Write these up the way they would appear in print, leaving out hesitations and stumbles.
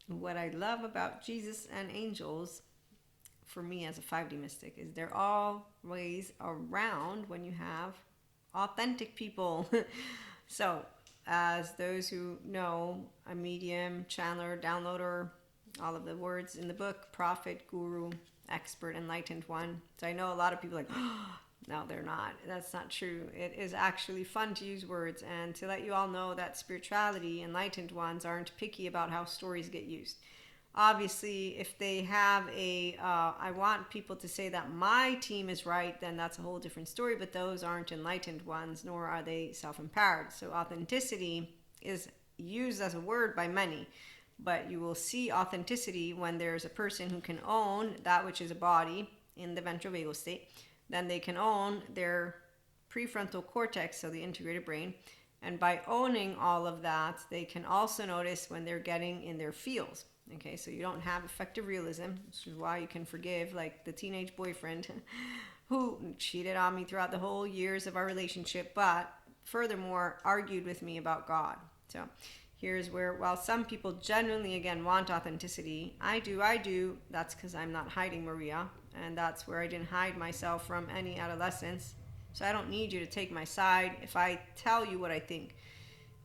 What I love about Jesus and angels, for me as a 5D mystic, is they're always around when you have authentic people. So, as those who know, a medium, channeler, downloader, all of the words in the book, prophet, guru, expert, enlightened one. So I know a lot of people are like, oh, no, they're not. That's not true. It is actually fun to use words and to let you all know that spirituality, enlightened ones aren't picky about how stories get used. Obviously, if they have I want people to say that my team is right, then that's a whole different story, but those aren't enlightened ones, nor are they self-empowered. So authenticity is used as a word by many, but you will see authenticity when there's a person who can own that which is a body in the ventral vagal state. Then they can own their prefrontal cortex, so the integrated brain, and by owning all of that, they can also notice when they're getting in their feels. Okay, so you don't have effective realism, which is why you can forgive, like the teenage boyfriend who cheated on me throughout the whole years of our relationship, but furthermore argued with me about God. So here's where, while some people genuinely, again, want authenticity, I do, that's because I'm not hiding Maria, and that's where I didn't hide myself from any adolescence. So I don't need you to take my side if I tell you what I think,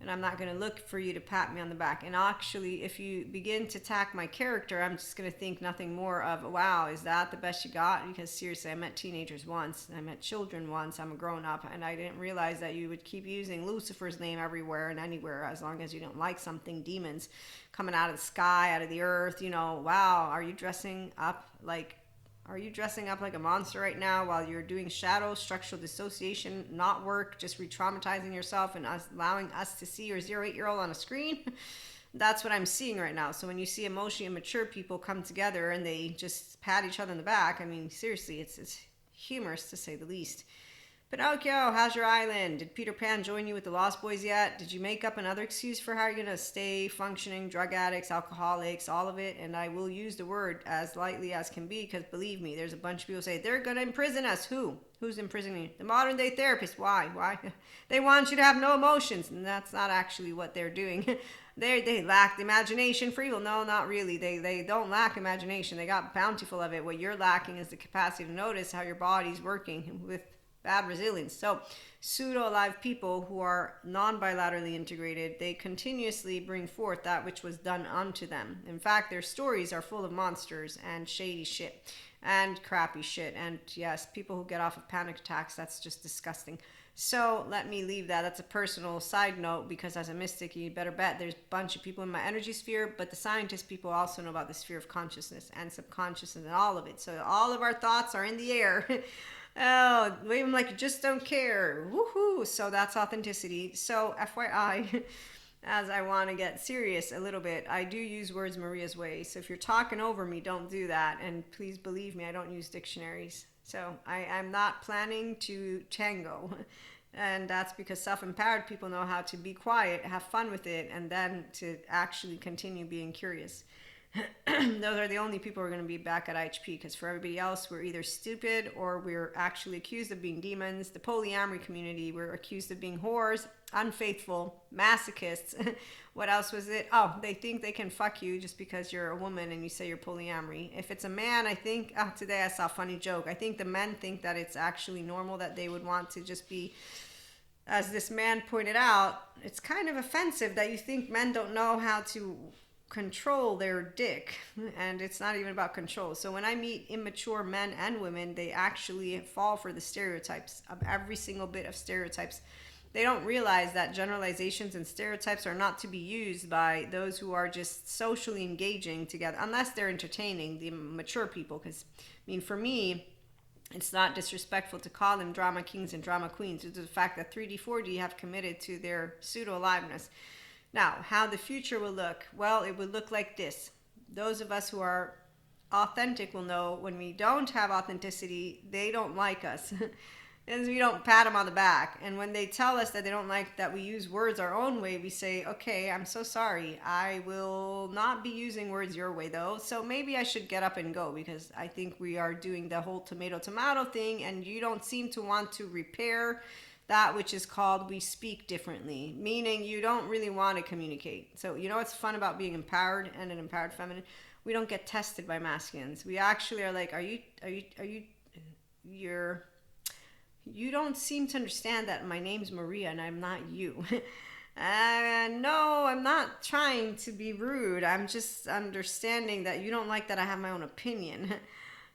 and I'm not going to look for you to pat me on the back. And actually, if you begin to attack my character, I'm just going to think nothing more of, wow, is that the best you got? Because seriously, I met teenagers once, I met children once, I'm a grown up, and I didn't realize that you would keep using Lucifer's name everywhere and anywhere as long as you don't like something. Demons coming out of the sky, out of the earth, wow, are you dressing up like a monster right now while you're doing shadow structural dissociation, not work, just re-traumatizing yourself and allowing us to see your 0 8 year old on a screen? That's what I'm seeing right now. So when you see emotionally immature people come together and they just pat each other in the back, I mean, seriously, it's humorous to say the least. Pinocchio, how's your island? Did Peter Pan join you with the Lost Boys yet? Did you make up another excuse for how you're going to stay functioning? Drug addicts, alcoholics, all of it. And I will use the word as lightly as can be, because believe me, there's a bunch of people who say, they're going to imprison us. Who? Who's imprisoning you? The modern day therapist. Why? They want you to have no emotions. And that's not actually what they're doing. They lack the imagination for evil. No, not really. They don't lack imagination. They got bountiful of it. What you're lacking is the capacity to notice how your body's working with bad resilience. So pseudo alive people who are non-bilaterally integrated, they continuously bring forth that which was done unto them. In fact, their stories are full of monsters and shady shit and crappy shit, and yes, people who get off of panic attacks, that's just disgusting. So let me leave that. That's a personal side note, because as a mystic, you better bet there's a bunch of people in my energy sphere, but the scientist people also know about the sphere of consciousness and subconsciousness and all of it. So all of our thoughts are in the air. Oh, wave them like you just don't care. Woohoo! So that's authenticity. So, FYI, as I want to get serious a little bit, I do use words Maria's way. So if you're talking over me, don't do that. And please believe me, I don't use dictionaries. So I'm not planning to tango. And that's because self-empowered people know how to be quiet, have fun with it, and then to actually continue being curious. Those are the only people who are going to be back at IHP, because for everybody else, we're either stupid or we're actually accused of being demons. The polyamory community, we're accused of being whores, unfaithful, masochists. What else was it? Oh, they think they can fuck you just because you're a woman and you say you're polyamory. If it's a man, I think, today I saw a funny joke. I think the men think that it's actually normal, that they would want to just be, as this man pointed out, it's kind of offensive that you think men don't know how to control their dick, and it's not even about control. So when I meet immature men and women, they actually fall for the stereotypes of every single bit of stereotypes. They don't realize that generalizations and stereotypes are not to be used by those who are just socially engaging together, unless they're entertaining the mature people. Because for me, it's not disrespectful to call them drama kings and drama queens due to the fact that 3D 4D have committed to their pseudo aliveness. Now, how the future will look? Well, it will look like this. Those of us who are authentic will know when we don't have authenticity, they don't like us. And we don't pat them on the back. And when they tell us that they don't like that we use words our own way, we say, okay, I'm so sorry. I will not be using words your way, though. So maybe I should get up and go, because I think we are doing the whole tomato thing, and you don't seem to want to repair that which is called we speak differently, meaning you don't really want to communicate. So you know what's fun about being empowered and an empowered feminine? We don't get tested by masculines. We actually are like, you don't seem to understand that my name's Maria and I'm not you. No, I'm not trying to be rude. I'm just understanding that you don't like that I have my own opinion.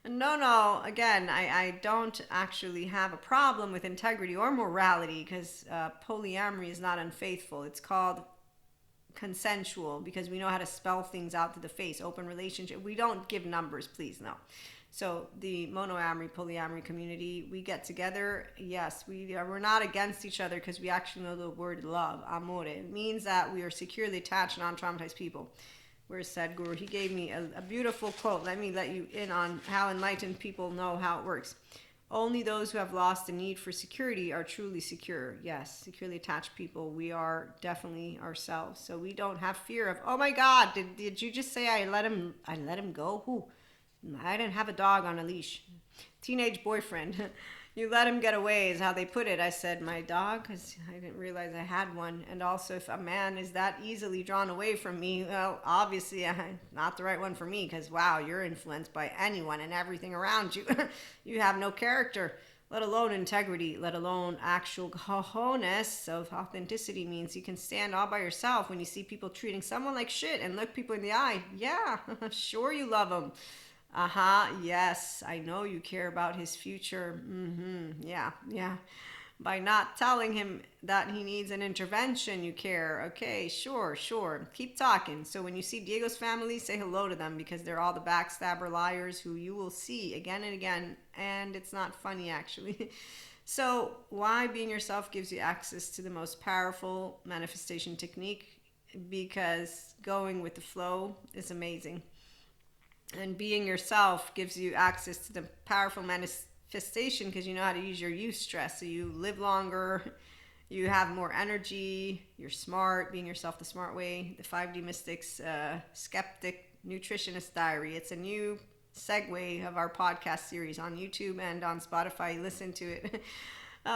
No, again, I don't actually have a problem with integrity or morality, because polyamory is not unfaithful. It's called consensual, because we know how to spell things out to the face. Open relationship. We don't give numbers, please, no. So the monoamory, polyamory community, we get together. Yes, we're not against each other, because we actually know the word love, amore. It means that we are securely attached, non-traumatized people. Where's Sadhguru? He gave me a beautiful quote. Let me let you in on how enlightened people know how it works. Only those who have lost the need for security are truly secure. Yes, securely attached people, we are definitely ourselves. So we don't have fear of, oh my God, did you just say I let him go? Who? I didn't have a dog on a leash. Teenage boyfriend. You let him get away is how they put it. I said, my dog? Because I didn't realize I had one. And also, if a man is that easily drawn away from me, well, obviously, not the right one for me, because, wow, you're influenced by anyone and everything around you. You have no character, let alone integrity, let alone actual cojones. So authenticity means you can stand all by yourself when you see people treating someone like shit and look people in the eye. Yeah, sure you love them. Yes, I know you care about his future. Yeah. By not telling him that he needs an intervention, you care. Okay, sure. Keep talking. So when you see Diego's family, say hello to them, because they're all the backstabber liars who you will see again and again, and it's not funny, actually. So why being yourself gives you access to the most powerful manifestation technique? Because going with the flow is amazing. And being yourself gives you access to the powerful manifestation, because you know how to use your youth stress. So you live longer, you have more energy, you're smart, being yourself the smart way. The 5D Mystics Skeptic Nutritionist Diary. It's a new segue of our podcast series on YouTube and on Spotify. Listen to it.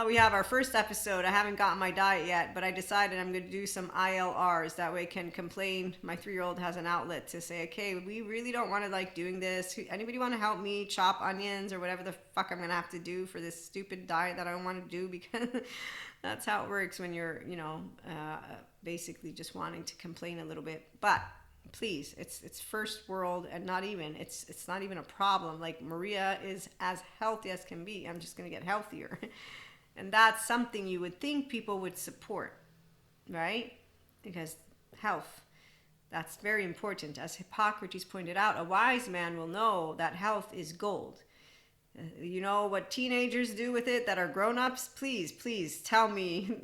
We have our first episode. I haven't gotten my diet yet, but I decided I'm going to do some ILRs. That way I can complain. My 3-year-old has an outlet to say, okay, we really don't want to like doing this. Anybody want to help me chop onions or whatever the fuck I'm going to have to do for this stupid diet that I don't want to do? Because that's how it works when you're, basically just wanting to complain a little bit. But please, it's first world, and it's not even a problem. Like, Maria is as healthy as can be. I'm just going to get healthier. And that's something you would think people would support, right? Because health, that's very important. As Hippocrates pointed out, a wise man will know that health is gold. You know what teenagers do with it that are grown-ups? Please tell me.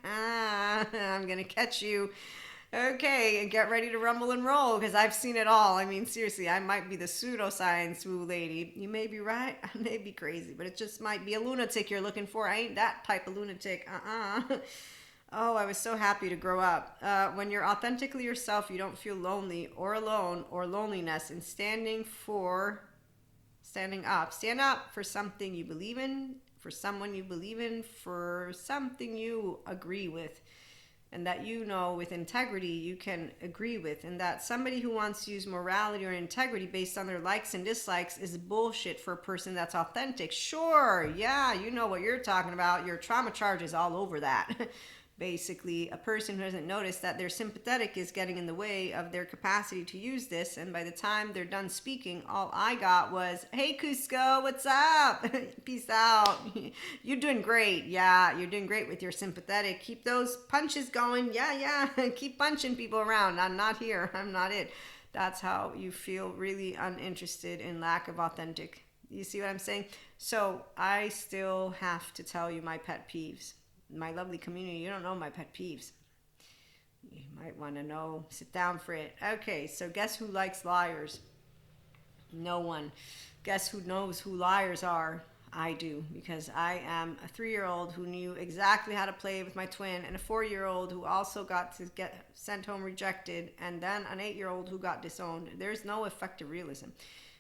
I'm going to catch you. Okay, and get ready to rumble and roll, because I've seen it all. I mean, seriously, I might be the pseudoscience woo lady. You may be right, I may be crazy, but it just might be a lunatic you're looking for. I ain't that type of lunatic. Oh, I was so happy to grow up. When you're authentically yourself, you don't feel lonely or alone or loneliness. And standing up. Stand up for something you believe in, for someone you believe in, for something you agree with. And that with integrity you can agree with, and that somebody who wants to use morality or integrity based on their likes and dislikes is bullshit for a person that's authentic. Sure, yeah, you know what you're talking about. Your trauma charge is all over that. Basically, a person who doesn't notice that their sympathetic is getting in the way of their capacity to use this, and by the time they're done speaking, all I got was, hey Cusco, what's up? Peace out. You're doing great. Yeah, you're doing great with your sympathetic. Keep those punches going. Yeah. Keep punching people around. I'm not here. I'm not it. That's how you feel really uninterested in lack of authentic. You see what I'm saying? So I still have to tell you my pet peeves. My lovely community, you don't know my pet peeves. You might want to know. Sit down for it. Okay, so guess who likes liars? No one. Guess who knows who liars are? I do, because I am a 3-year-old who knew exactly how to play with my twin, and a 4-year-old who also got to get sent home rejected, and then an 8-year-old who got disowned. There's no effective realism.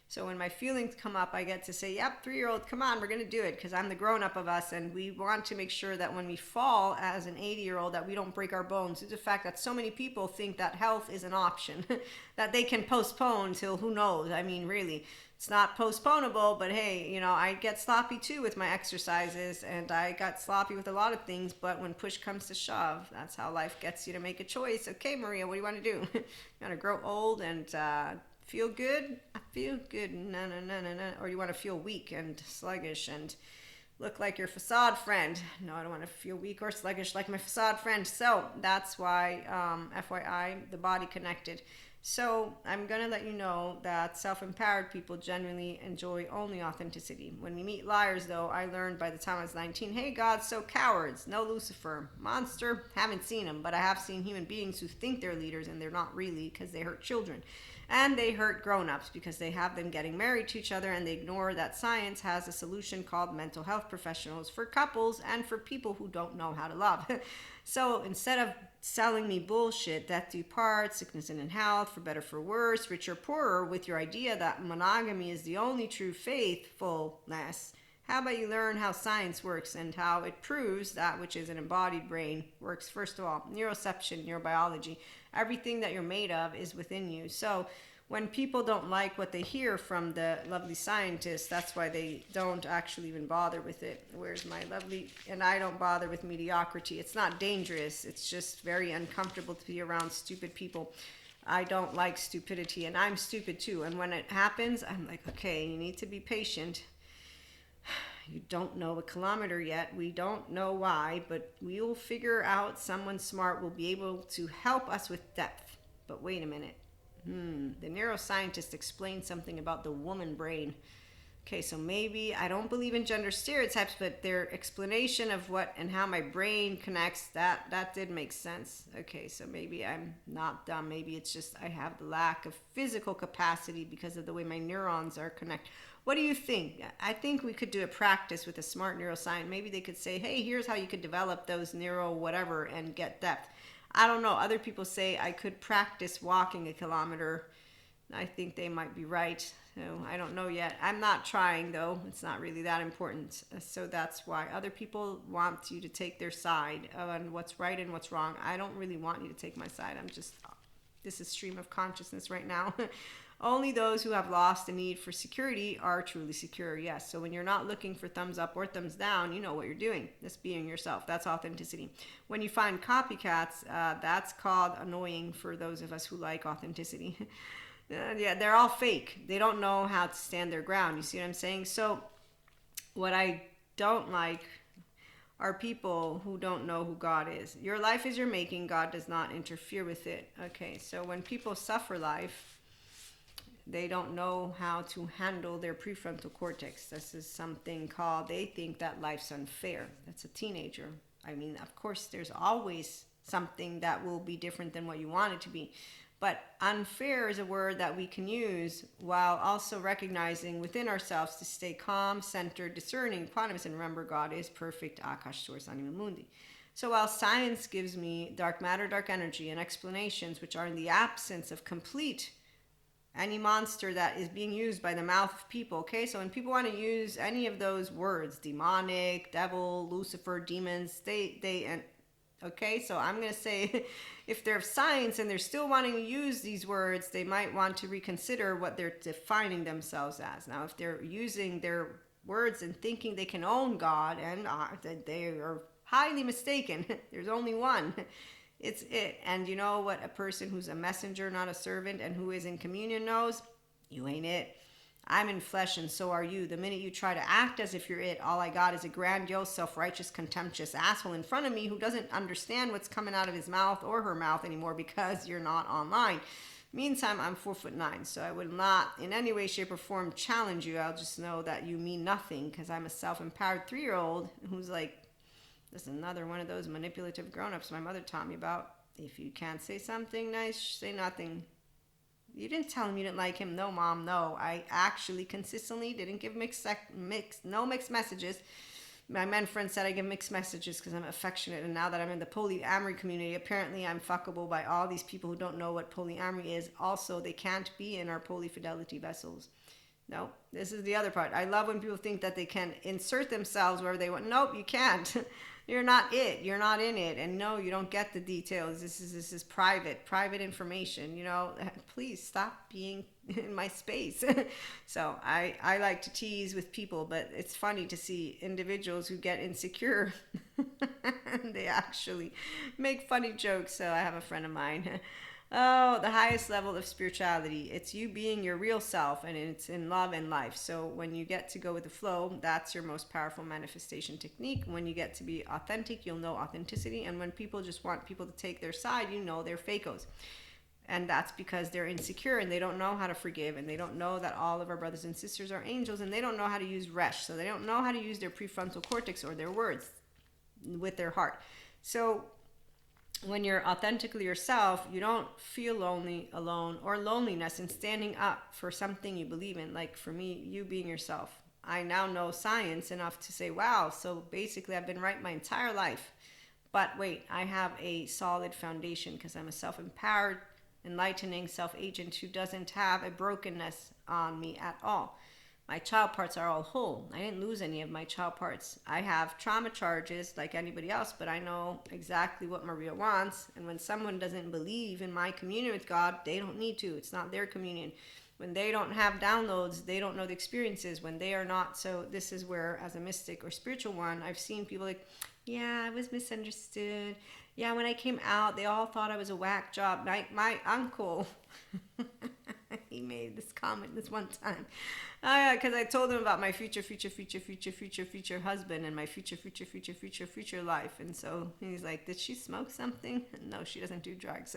So when my feelings come up, I get to say, yep, 3-year-old, come on, we're going to do it, because I'm the grown-up of us, and we want to make sure that when we fall as an 80-year-old that we don't break our bones. It's the fact that so many people think that health is an option, that they can postpone till who knows. I mean, really, it's not postponable, but hey, I get sloppy too with my exercises, and I got sloppy with a lot of things, but when push comes to shove, that's how life gets you to make a choice. Okay, Maria, what do you want to do? You want to grow old and feel good? I feel good. No, no, no, no, no. Or you want to feel weak and sluggish and look like your facade friend? No, I don't want to feel weak or sluggish like my facade friend. So that's why, FYI, the body connected. So I'm going to let you know that self-empowered people generally enjoy only authenticity. When we meet liars, though, I learned by the time I was 19, hey, God, so cowards. No Lucifer. Monster, haven't seen him, but I have seen human beings who think they're leaders and they're not really, because they hurt children. And they hurt grown-ups because they have them getting married to each other, and they ignore that science has a solution called mental health professionals for couples and for people who don't know how to love. So instead of selling me bullshit, death do part, sickness and in health, for better for worse, rich or poorer, with your idea that monogamy is the only true faithfulness, how about you learn how science works and how it proves that which is an embodied brain works? First of all, neuroception, neurobiology, everything that you're made of is within you. So when people don't like what they hear from the lovely scientists, that's why they don't actually even bother with it. Where's my lovely, and I don't bother with mediocrity. It's not dangerous. It's just very uncomfortable to be around stupid people. I don't like stupidity, and I'm stupid too. And when it happens, I'm like, okay, you need to be patient. You don't know a kilometer yet. We don't know why, but we'll figure out. Someone smart will be able to help us with depth. But wait a minute. The neuroscientist explained something about the woman brain. Okay, so maybe I don't believe in gender stereotypes, but their explanation of what and how my brain connects, that did make sense. Okay, so maybe I'm not dumb. Maybe it's just I have the lack of physical capacity because of the way my neurons are connected. What do you think? I think we could do a practice with a smart neuroscience. Maybe they could say, hey, here's how you could develop those neuro whatever and get depth. I don't know. Other people say I could practice walking a kilometer. I think they might be right. So I don't know yet. I'm not trying, though. It's not really that important. So that's why other people want you to take their side on what's right and what's wrong. I don't really want you to take my side. This is stream of consciousness right now. Only those who have lost the need for security are truly secure. Yes. So when you're not looking for thumbs up or thumbs down, you know what you're doing. Just being yourself. That's authenticity. When you find copycats, that's called annoying for those of us who like authenticity. Yeah, they're all fake. They don't know how to stand their ground. You see what I'm saying? So what I don't like are people who don't know who God is. Your life is your making. God does not interfere with it. Okay, so when people suffer life, they don't know how to handle their prefrontal cortex. This is something called, they think that life's unfair. That's a teenager. I mean, of course, there's always something that will be different than what you want it to be. But unfair is a word that we can use while also recognizing within ourselves to stay calm, centered, discerning, equanimous, and remember God is perfect, Akash Source Anima Mundi. So while science gives me dark matter, dark energy, and explanations which are in the absence of complete any monster that is being used by the mouth of people, okay? So when people want to use any of those words, demonic, devil, Lucifer, demons, okay? So I'm going to say if they're science and they're still wanting to use these words, they might want to reconsider what they're defining themselves as. Now, if they're using their words and thinking they can own God, and they are highly mistaken. There's only one. It's it. And you know what a person who's a messenger, not a servant, and who is in communion knows? You ain't it. I'm in flesh and so are you. The minute you try to act as if you're it, all I got is a grandiose, self-righteous, contemptuous asshole in front of me who doesn't understand what's coming out of his mouth or her mouth anymore because you're not online. Meantime, I'm 4'9", so I would not in any way, shape, or form challenge you. I'll just know that you mean nothing because I'm a self-empowered 3-year-old who's like, this is another one of those manipulative grown-ups my mother taught me about. If you can't say something nice, say nothing. You didn't tell him you didn't like him. No, Mom, no. I actually consistently didn't give no mixed messages. My men friends said I give mixed messages because I'm affectionate, and now that I'm in the polyamory community, apparently I'm fuckable by all these people who don't know what polyamory is. Also, they can't be in our polyfidelity vessels. No, this is the other part. I love when people think that they can insert themselves wherever they want. Nope, you can't. You're not it. You're not in it. And no, you don't get the details. This is private information. Please stop being in my space. So I like to tease with people, but it's funny to see individuals who get insecure. They actually make funny jokes. So I have a friend of mine. Oh, the highest level of spirituality. It's you being your real self, and it's in love and life. So when you get to go with the flow, that's your most powerful manifestation technique. When you get to be authentic, you'll know authenticity. And when people just want people to take their side, they're fakos. And that's because they're insecure and they don't know how to forgive, and they don't know that all of our brothers and sisters are angels, and they don't know how to use resh. So they don't know how to use their prefrontal cortex or their words with their heart. So when you're authentically yourself, you don't feel lonely, alone, or loneliness in standing up for something you believe in. Like for me, you being yourself. I now know science enough to say, wow, so basically I've been right my entire life. But wait, I have a solid foundation because I'm a self-empowered, enlightening self-agent who doesn't have a brokenness on me at all. My child parts are all whole. I didn't lose any of my child parts. I have trauma charges like anybody else, but I know exactly what Maria wants. And when someone doesn't believe in my communion with God, they don't need to. It's not their communion. When they don't have downloads, they don't know the experiences. When they are not. So this is where, as a mystic or spiritual one, I've seen people like, yeah, I was misunderstood. Yeah, when I came out, they all thought I was a whack job. My uncle, he made this comment this one time. Because I told him about my future husband and my future life. And so he's like, did she smoke something? No, she doesn't do drugs.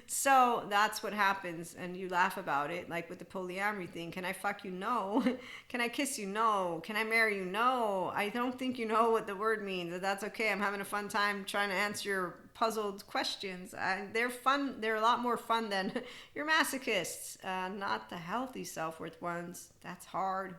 So that's what happens. And you laugh about it, like with the polyamory thing. Can I fuck you? No. Can I kiss you? No. Can I marry you? No. I don't think you know what the word means. That's okay. I'm having a fun time trying to answer your puzzled questions. They're fun. They're a lot more fun than your masochists, not the healthy self-worth ones. That's hard.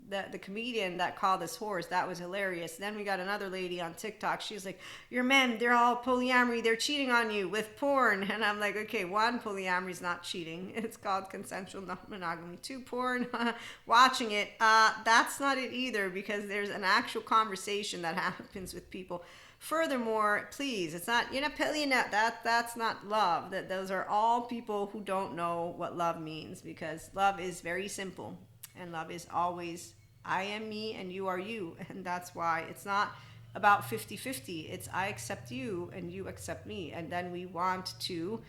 The comedian that called us whores, that was hilarious. Then we got another lady on TikTok. She's like, your men, they're all polyamory. They're cheating on you with porn. And I'm like, okay, one, polyamory is not cheating. It's called consensual non-monogamy. Two, porn, watching it. That's not it either, because there's an actual conversation that happens with people. Furthermore, please, it's not, that's not love. Those are all people who don't know what love means, because love is very simple, and love is always I am me and you are you. And that's why it's not about 50-50. It's I accept you and you accept me. And then we want to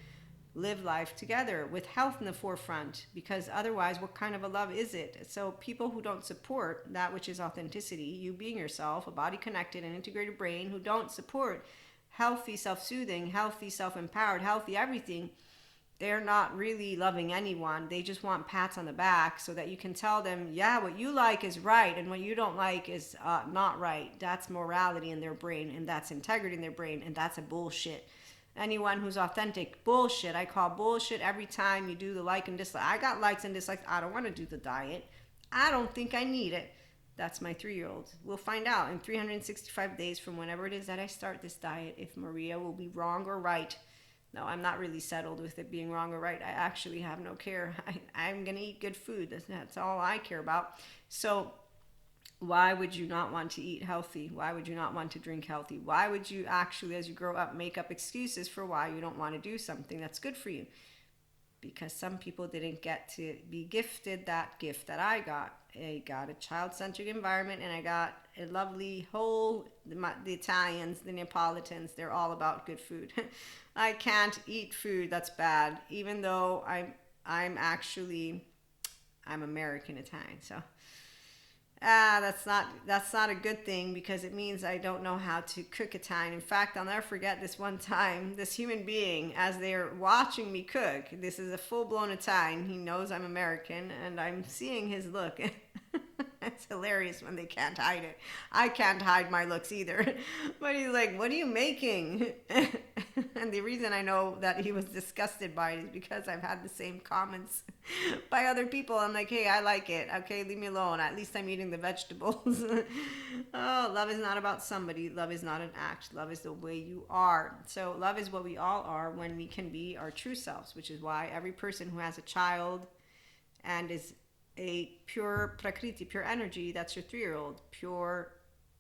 live life together with health in the forefront, because otherwise what kind of a love is it? So people who don't support that which is authenticity, you being yourself, a body connected and integrated brain, who don't support healthy self-soothing, healthy self-empowered, healthy everything, they're not really loving anyone. They just want pats on the back so that you can tell them, yeah, what you like is right and what you don't like is not right. That's morality in their brain, and that's integrity in their brain, and that's a bullshit. Anyone who's authentic, bullshit. I call bullshit every time you do the like and dislike. I got likes and dislikes. I don't want to do the diet. I don't think I need it. That's my 3-year-old. We'll find out in 365 days from whenever it is that I start this diet if Maria will be wrong or right. No, I'm not really settled with it being wrong or right. I actually have no care. I'm going to eat good food. That's all I care about. So why would you not want to eat healthy? Why would you not want to drink healthy? Why would you actually, as you grow up, make up excuses for why you don't want to do something that's good for you? Because some people didn't get to be gifted that gift that I got. I got a child-centered environment, and I got a lovely whole, the Italians, the Neapolitans, they're all about good food. I can't eat food that's bad, even though I'm American Italian, so that's not a good thing, because it means I don't know how to cook Italian. In fact, I'll never forget this one time, this human being, as they're watching me cook, this is a full-blown Italian, he knows I'm American, and I'm seeing his look. It's hilarious when they can't hide it. I can't hide my looks either. But he's like, what are you making? And the reason I know that he was disgusted by it is because I've had the same comments by other people. I'm like, hey, I like it. Okay, leave me alone. At least I'm eating the vegetables. Oh, love is not about somebody. Love is not an act. Love is the way you are. So love is what we all are when we can be our true selves, which is why every person who has a child and is a pure prakriti, pure energy, that's your 3-year-old. Pure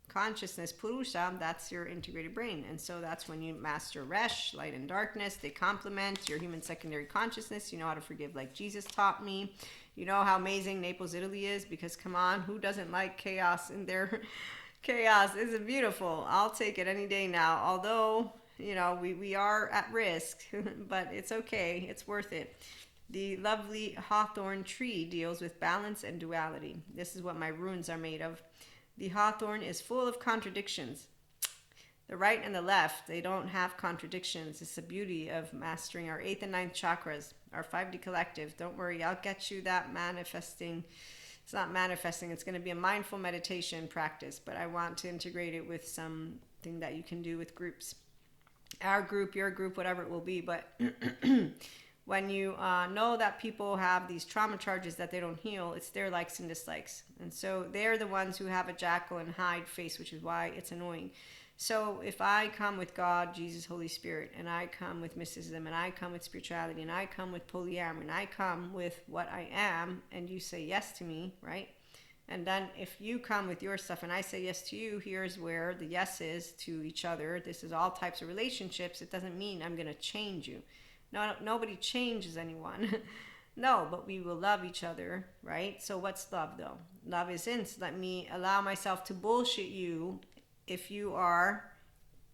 consciousness, purusha, that's your integrated brain. And so that's when you master resh, light and darkness. They complement your human secondary consciousness. You know how to forgive like Jesus taught me. You know how amazing Naples, Italy is, because come on, who doesn't like chaos in their chaos? Isn't beautiful? I'll take it any day now. Although, we are at risk, but it's okay. It's worth it. The lovely hawthorn tree deals with balance and duality. This is what my runes are made of. The hawthorn is full of contradictions. The right and the left, they don't have contradictions. It's the beauty of mastering our 8th and 9th chakras, our 5D collective. Don't worry, I'll get you that manifesting. It's not manifesting, it's going to be a mindful meditation practice, but I want to integrate it with something that you can do with groups. Our group, your group, whatever it will be. But when you know that people have these trauma charges that they don't heal, it's their likes and dislikes. And so they're the ones who have a Jekyll and Hyde face, which is why it's annoying. So if I come with God, Jesus, Holy Spirit, and I come with mysticism, and I come with spirituality, and I come with polyamory, and I come with what I am, and you say yes to me, right? And then if you come with your stuff and I say yes to you, here's where the yes is to each other. This is all types of relationships. It doesn't mean I'm going to change you. No, nobody changes anyone. No, but we will love each other, right? So what's love though? Love is in. So let me allow myself to bullshit you if you are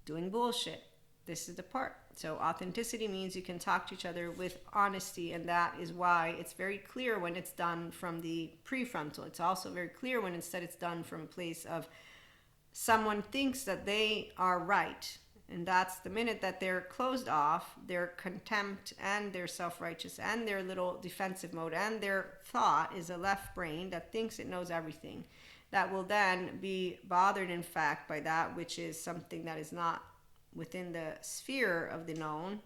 doing bullshit. This is the part. So authenticity means you can talk to each other with honesty, and that is why it's very clear when it's done from the prefrontal. It's also very clear when instead it's done from a place of someone thinks that they are right. And that's the minute that they're closed off, their contempt and their self-righteous and their little defensive mode and their thought is a left brain that thinks it knows everything. That will then be bothered, in fact, by that which is something that is not within the sphere of the known.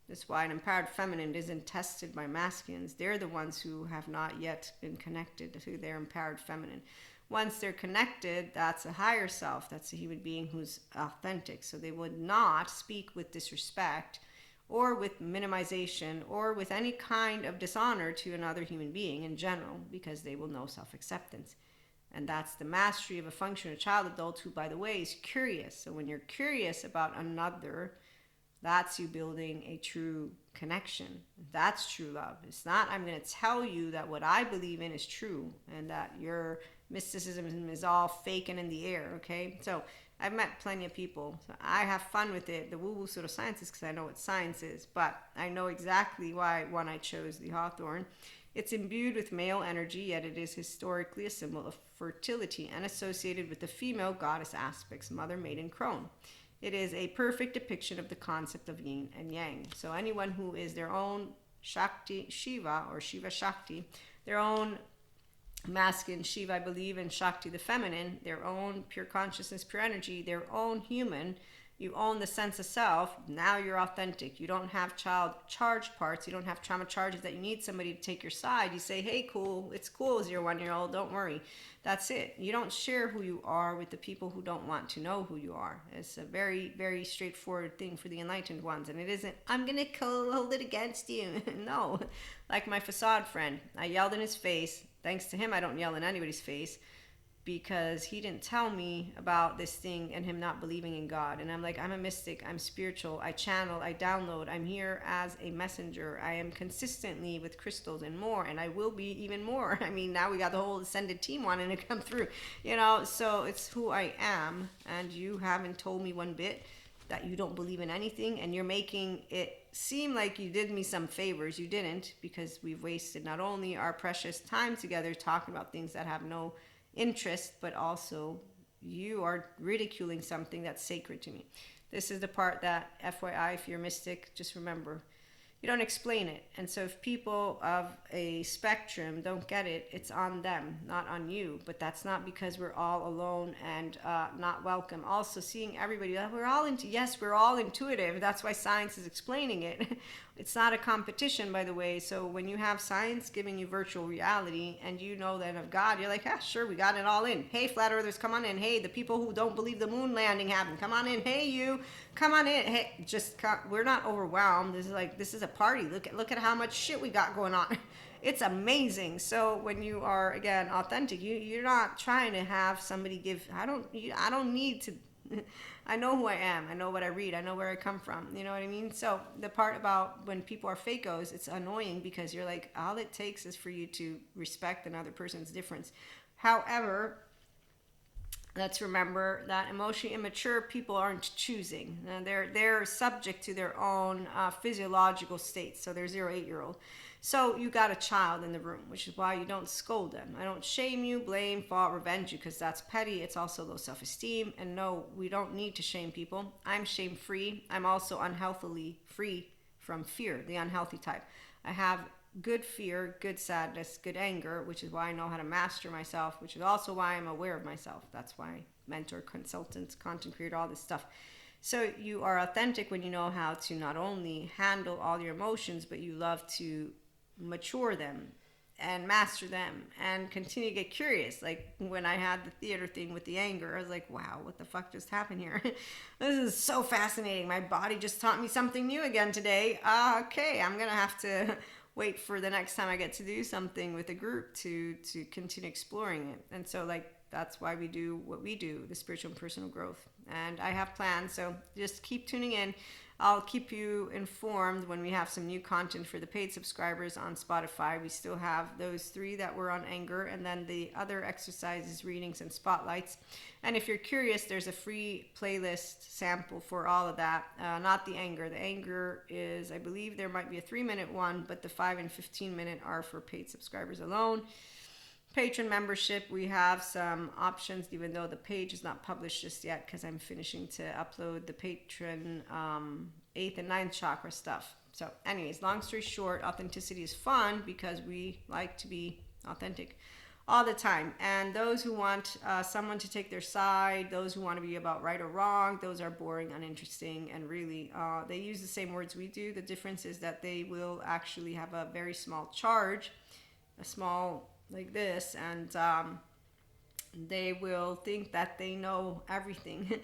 That's why an empowered feminine isn't tested by masculines. They're the ones who have not yet been connected to their empowered feminine. Once they're connected, that's a higher self. That's a human being who's authentic. So they would not speak with disrespect or with minimization or with any kind of dishonor to another human being in general, because they will know self-acceptance. And that's the mastery of a functional child adult who, by the way, is curious. So when you're curious about another, that's you building a true connection. That's true love. It's not, I'm going to tell you that what I believe in is true and that your mysticism is all fake and in the air, okay? So I've met plenty of people. So I have fun with it, the woo-woo pseudosciences, because I know what science is. But I know exactly why one I chose the hawthorn. It's imbued with male energy, yet it is historically a symbol of fertility and associated with the female goddess aspects, mother, maiden, crone. It is a perfect depiction of the concept of yin and yang. So anyone who is their own Shakti Shiva or Shiva Shakti, their own masculine Shiva, I believe, and Shakti the feminine, their own pure consciousness, pure energy, their own human, you own the sense of self. Now you're authentic. You don't have child charge parts. You don't have trauma charges that you need somebody to take your side. You say, hey, cool, it's cool as your 1-year-old, don't worry. That's it. You don't share who you are with the people who don't want to know who you are. It's a very, very straightforward thing for the enlightened ones. And it isn't, I'm going to hold it against you. No. Like my facade friend, I yelled in his face. Thanks to him, I don't yell in anybody's face, because he didn't tell me about this thing and him not believing in God. And I'm like, I'm a mystic, I'm spiritual, I channel, I download, I'm here as a messenger. I am consistently with crystals and more, and I will be even more. I mean, now we got the whole ascended team wanting to come through, so it's who I am. And you haven't told me one bit that you don't believe in anything, and you're making it seem like you did me some favors. You didn't, because we've wasted not only our precious time together talking about things that have no interest, but also you are ridiculing something that's sacred to me. This is the part that, FYI, if you're mystic, just remember, you don't explain it. And so if people of a spectrum don't get it, it's on them, not on you. But that's not because we're all alone and not welcome. Also, seeing everybody, we're all intuitive. That's why science is explaining it. It's not a competition, by the way. So when you have science giving you virtual reality and you know that of God, you're like, ah, sure, we got it all in. Hey, flat earthers, come on in. Hey, the people who don't believe the moon landing happened, come on in. Hey, you, come on in. Hey, just come. We're not overwhelmed. This is a party. Look at how much shit we got going on. It's amazing. So when you are, again, authentic, you're not trying to have somebody give. I don't need to. I know who I am. I know what I read. I know where I come from. You know what I mean? So the part about when people are fakos, it's annoying because you're like, all it takes is for you to respect another person's difference. However, let's remember that emotionally immature people aren't choosing. They're subject to their own physiological states. So they're 0 to 8-year-old. So you got a child in the room, which is why you don't scold them. I don't shame you, blame, fault, revenge you, because that's petty. It's also low self-esteem. And no, we don't need to shame people. I'm shame-free. I'm also unhealthily free from fear, the unhealthy type. I have good fear, good sadness, good anger, which is why I know how to master myself, which is also why I'm aware of myself. That's why I mentor, consultants, content creator, all this stuff. So you are authentic when you know how to not only handle all your emotions, but you love to mature them and master them and continue to get curious. Like when I had the theater thing with the anger, I was like, wow, what the fuck just happened here? This is so fascinating. My body just taught me something new again today. Okay, I'm gonna have to wait for the next time I get to do something with a group to continue exploring it. And so like that's why we do what we do, the spiritual and personal growth. And I have plans, so just keep tuning in. I'll keep you informed when we have some new content for the paid subscribers on Spotify. We still have those 3 that were on anger, and then the other exercises, readings, and spotlights. And if you're curious, there's a free playlist sample for all of that. Not the anger. The anger is, I believe there might be a 3-minute one, but the 5 and 15-minute are for paid subscribers alone. Patron membership, we have some options, even though the page is not published just yet because I'm finishing to upload the patron 8th and 9th chakra stuff. So anyways, long story short, authenticity is fun because we like to be authentic all the time. And those who want someone to take their side, those who want to be about right or wrong, those are boring, uninteresting, and really they use the same words we do. The difference is that they will actually have a very small charge, a small like this, and they will think that they know everything.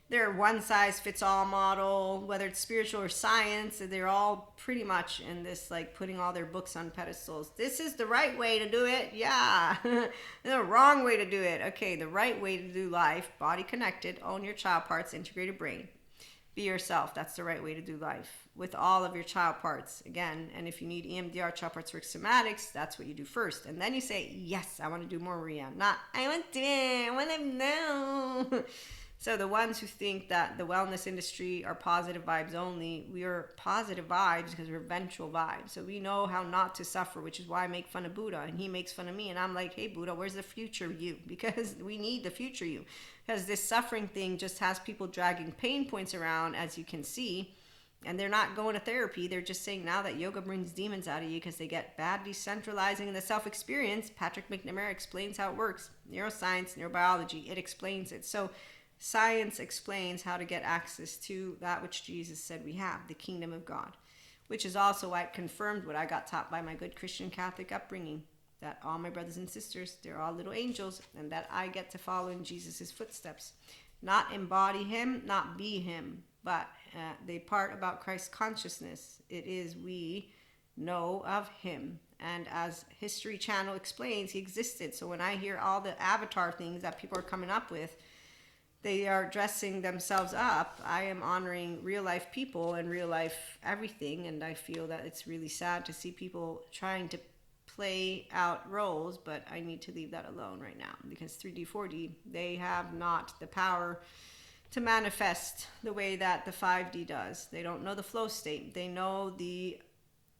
They're one size fits all model, whether it's spiritual or science. They're all pretty much in this, like putting all their books on pedestals. This is the right way to do it. Yeah. The wrong way to do it. Okay, the right way to do life, body connected, own your child parts, integrated brain. Be yourself. That's the right way to do life with all of your child parts. Again, and if you need EMDR, child parts work somatics, that's what you do first. And then you say, yes, I want to do more Maria. Not, I want to, I want to know. So the ones who think that the wellness industry are positive vibes only, we are positive vibes because we're ventral vibes. So we know how not to suffer, which is why I make fun of Buddha and he makes fun of me. And I'm like, hey, Buddha, where's the future you? Because we need the future you. Because this suffering thing just has people dragging pain points around, as you can see. And they're not going to therapy. They're just saying now that yoga brings demons out of you because they get bad decentralizing in the self-experience. Patrick McNamara explains how it works. Neuroscience, neurobiology, it explains it. So science explains how to get access to that which Jesus said we have, the kingdom of God, which is also why it confirmed what I got taught by my good Christian Catholic upbringing, that all my brothers and sisters, they're all little angels, and that I get to follow in Jesus' footsteps. Not embody him, not be him, but the part about Christ consciousness, it is we know of him. And as History Channel explains, he existed. So when I hear all the avatar things that people are coming up with, they are dressing themselves up. I am honoring real life people and real life everything. And I feel that it's really sad to see people trying to play out roles, but I need to leave that alone right now because 3D, 4D, they have not the power to manifest the way that the 5D does. They don't know the flow state. They know the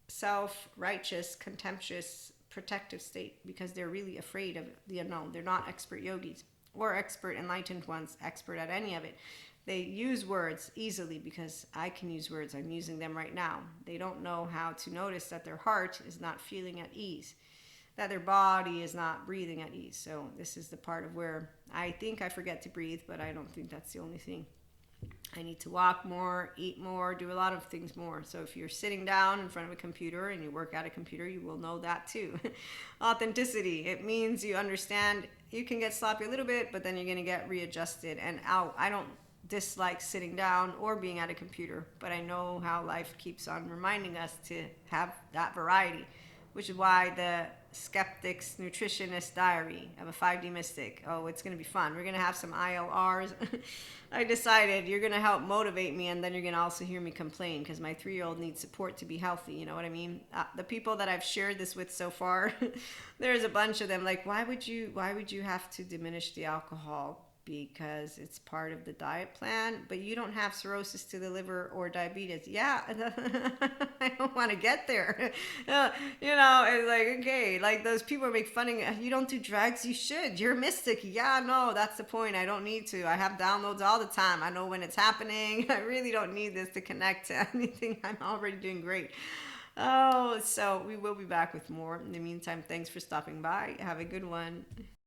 self-righteous, contemptuous, protective state because they're really afraid of the unknown. They're not expert yogis or expert enlightened ones, expert at any of it. They use words easily because I can use words. I'm using them right now. They don't know how to notice that their heart is not feeling at ease, that their body is not breathing at ease. So this is the part of where I think I forget to breathe, but I don't think that's the only thing. I need to walk more, eat more, do a lot of things more. So if you're sitting down in front of a computer and you work at a computer, you will know that too. Authenticity. It means you understand you can get sloppy a little bit, but then you're going to get readjusted and out. I don't dislike sitting down or being at a computer, but I know how life keeps on reminding us to have that variety, which is why the skeptic's nutritionist diary of a 5D mystic. Oh, it's going to be fun. We're going to have some ILRs. I decided you're going to help motivate me, and then you're going to also hear me complain because my 3-year-old needs support to be healthy. You know what I mean? The people that I've shared this with so far, there's a bunch of them like, why would you have to diminish the alcohol? Because it's part of the diet plan, but you don't have cirrhosis to the liver or diabetes. Yeah, I don't want to get there. It's like, okay, like those people make fun of you don't do drugs, you should. You're a mystic. Yeah, no, that's the point. I don't need to. I have downloads all the time. I know when it's happening. I really don't need this to connect to anything. I'm already doing great. Oh, so we will be back with more. In the meantime, thanks for stopping by. Have a good one.